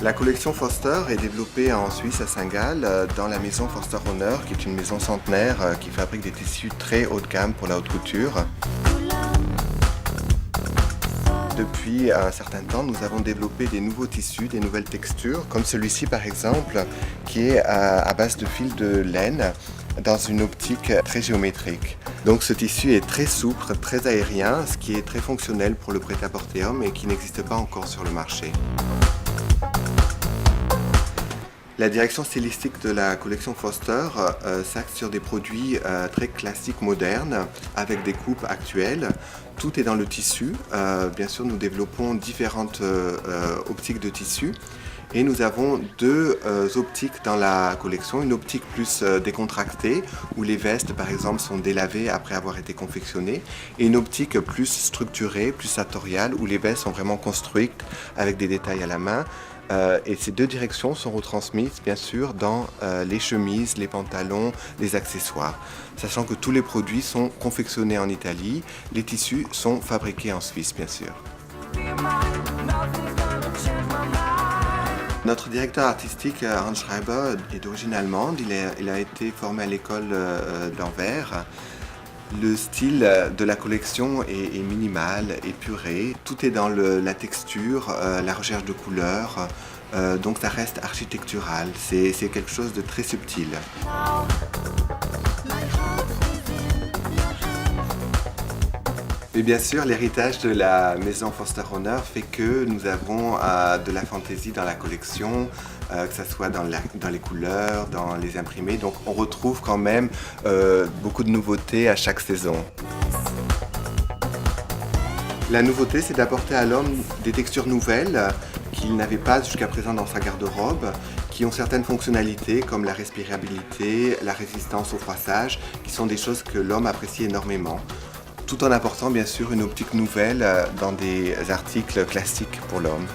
La collection Foster est développée en Suisse, à Saint-Gall, dans la maison Foster Honor, qui est une maison centenaire qui fabrique des tissus très haut de gamme pour la haute couture. Depuis un certain temps, nous avons développé des nouveaux tissus, des nouvelles textures, comme celui-ci par exemple, qui est à base de fil de laine dans une optique très géométrique. Donc ce tissu est très souple, très aérien, ce qui est très fonctionnel pour le prêt-à-porter homme et qui n'existe pas encore sur le marché. La direction stylistique de la collection Foster s'axe sur des produits très classiques, modernes, avec des coupes actuelles. Tout est dans le tissu. Bien sûr, nous développons différentes optiques de tissu. Et nous avons deux optiques dans la collection. Une optique plus décontractée, où les vestes, par exemple, sont délavées après avoir été confectionnées. Et une optique plus structurée, plus sartoriale, où les vestes sont vraiment construites avec des détails à la main. Et ces deux directions sont retransmises bien sûr dans les chemises, les pantalons, les accessoires. Sachant que tous les produits sont confectionnés en Italie, les tissus sont fabriqués en Suisse bien sûr. Notre directeur artistique Hans Schreiber est d'origine allemande, il a été formé à l'école d'Anvers. Le style de la collection est minimal, épuré, tout est dans la texture, la recherche de couleurs, donc ça reste architectural, c'est quelque chose de très subtil. Et bien sûr, l'héritage de la maison Foster Honor fait que nous avons de la fantaisie dans la collection, que ce soit dans les couleurs, dans les imprimés. Donc on retrouve quand même beaucoup de nouveautés à chaque saison. La nouveauté, c'est d'apporter à l'homme des textures nouvelles qu'il n'avait pas jusqu'à présent dans sa garde-robe, qui ont certaines fonctionnalités comme la respirabilité, la résistance au froissage, qui sont des choses que l'homme apprécie énormément, tout en apportant bien sûr une optique nouvelle dans des articles classiques pour l'homme.